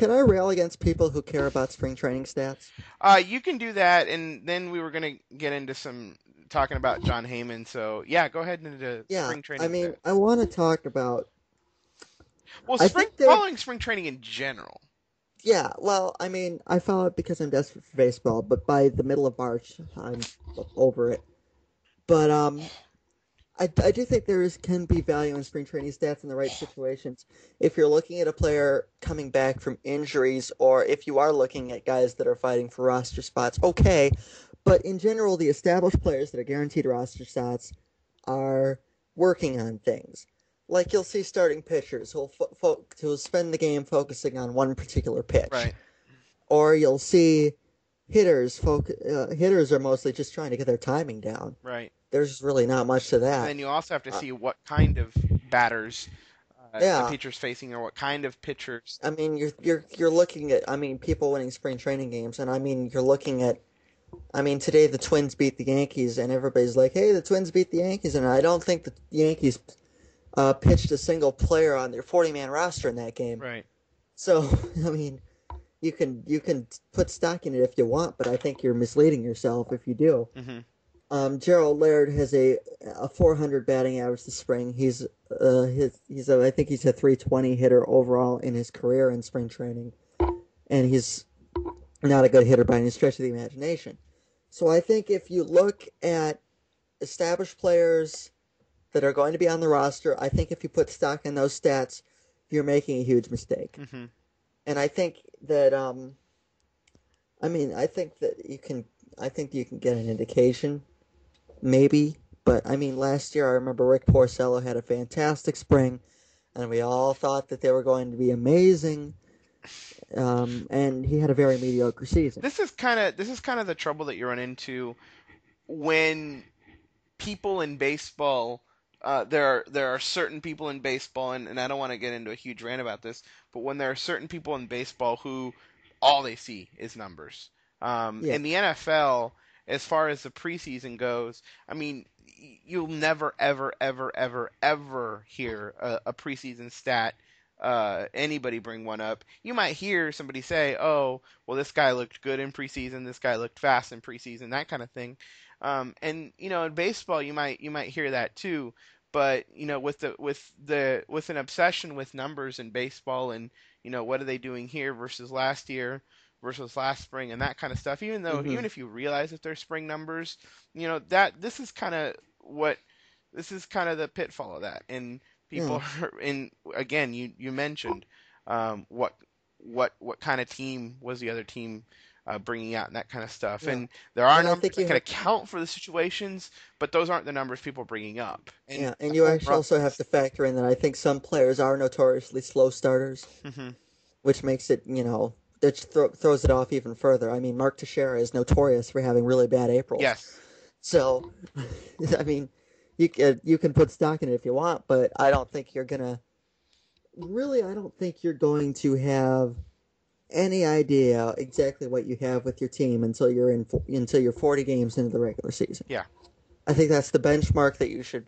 can I rail against people who care about spring training stats? You can do that, and then we were gonna get into some talking about John Heyman. So yeah, go ahead into Yeah, spring I training mean, stats. I want to talk about. Well, I spring think there would. following spring training in general. Yeah, well, I mean, I follow it because I'm desperate for baseball, but by the middle of March, I'm over it. But I do think can be value in spring training stats in the right situations. If you're looking at a player coming back from injuries, or if you are looking at guys that are fighting for roster spots, okay. But in general, the established players that are guaranteed roster spots are working on things. Like you'll see starting pitchers who'll spend the game focusing on one particular pitch, Right, or you'll see hitters are mostly just trying to get their timing down. right. There's really not much to And that. then you also have to Uh, see what kind of batters the yeah, pitcher's facing, or what kind of pitchers. I mean you're looking at people winning spring training games, and I mean you're looking at today the Twins beat the Yankees, and everybody's like, hey, the Twins beat the Yankees, and I don't think the Yankees pitched a single player on their 40-man roster in that game. Right. So I mean you can put stock in it if you want, but I think you're misleading yourself if you do. Hmm. Gerald Laird has a 400 batting average this spring. I think he's a 320 hitter overall in his career in spring training, and he's not a good hitter by any stretch of the imagination. So I think if you look at established players that are going to be on the roster, I think if you put stock in those stats, you're making a huge mistake. Hmm. And I think that I think that you can get an indication, maybe. But I mean, last year I remember Rick Porcello had a fantastic spring, and we all thought that they were going to be amazing. And he had a very mediocre season. This is kind of the trouble that you run into when people in baseball. There are certain people in baseball, and I don't want to get into a huge rant about this, but when there are certain people in baseball who all they see is numbers. Yeah. In the NFL, as far as the preseason goes, I mean, you'll never, ever, ever, ever, ever hear a preseason stat. Anybody bring one up. You might hear somebody say, "Oh, well, this guy looked good in preseason. This guy looked fast in preseason." That kind of thing. And in baseball, you might hear that too. But with an obsession with numbers in baseball, and what are they doing here versus last year versus last spring, and that kind of stuff. Even Hmm. if you realize that they're spring numbers, that what this is kind of the pitfall of that. And Yeah. people are in again. You mentioned what kind of team was the other team bringing out, and that kind of stuff. Yeah. And there are And I numbers think that you can have account for the situations, but those aren't the numbers people are bringing up. And Yeah, and the you whole actually also have to factor in that I think some players are notoriously slow starters, hmm which makes it, that throws it off even further. I mean, Mark Teixeira is notorious for having really bad Aprils. yes, So, I mean, you can put stock in it if you want, but I don't think you're going to have any idea exactly what you have with your team until you're 40 games into the regular season. yeah, I think that's the benchmark that you should,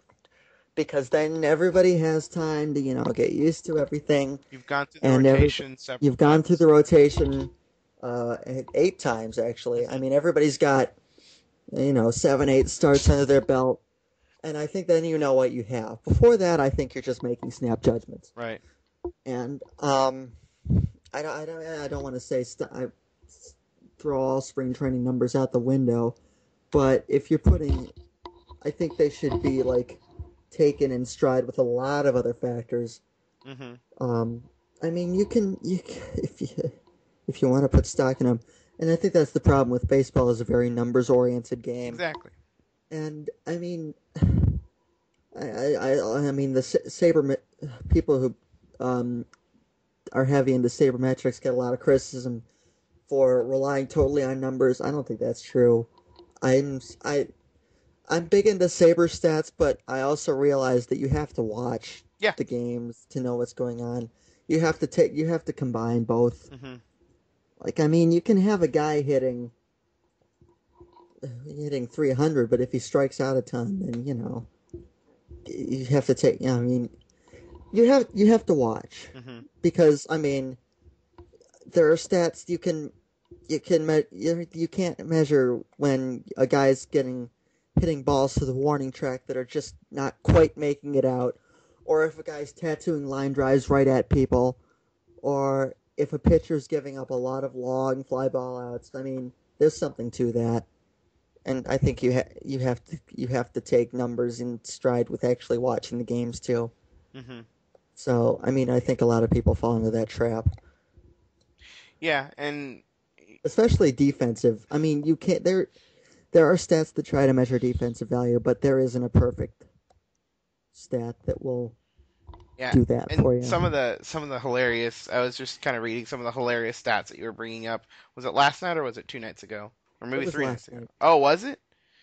because then everybody has time to get used to everything, you've gone through the and rotation several you've gone through times. the rotation 8 times actually. I Hmm. mean, everybody's got 7, 8 starts under their belt, and I think then you know what you have. Before that, I think you're just making snap judgments, Right. and I don't want to say I throw all spring training numbers out the window, but if you're putting, I think they should be like taken in stride with a lot of other factors. Hmm. Um, I mean, if you want to put stock in them, and I think that's the problem with baseball is a very numbers oriented game, Exactly. and I mean, I mean the people who um, are heavy into sabermetrics get a lot of criticism for relying totally on numbers. I don't think that's true. I'm I I'm big into Saber stats, but I also realize that you have to watch Yeah. the games to know what's going on. You have to combine both. Hmm. Like I mean, you can have a guy hitting 300, but if he strikes out a ton, then you have to take. I mean, you have to watch Hmm. because I mean, there are stats you can't measure when a guy's getting hitting balls to the warning track that are just not quite making it out, or if a guy's tattooing line drives right at people, or if a pitcher's giving up a lot of long fly ball outs. I mean, there's something to that, and I think you have to take numbers in stride with actually watching the games too. Hmm. So, I mean, I think a lot of people fall into that trap, Yeah, and especially defensive. I mean, you can't there are stats that try to measure defensive value, but there isn't a perfect stat that will yeah, do that and for you. some of the hilarious. I was just kind of reading some of the hilarious stats that you were bringing up. Was it last night or was it 2 nights ago, or It maybe was 3 nights last ago? night. Oh, was it?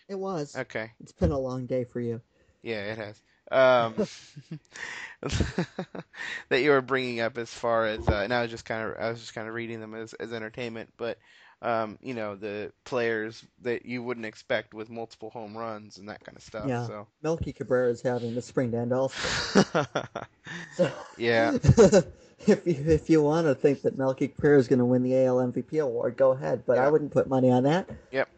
It was. Okay. It's been a long day for you. Yeah, it has. Um, that you were bringing up as far as, and I was just kind of reading them as entertainment, but the players that you wouldn't expect with multiple home runs and that kind of stuff. Yeah. So, Melky Cabrera is having the spring to end also. So, yeah, if you want to think that Melky Cabrera is going to win the AL MVP award, go ahead. But I yeah, wouldn't put money on that. yep.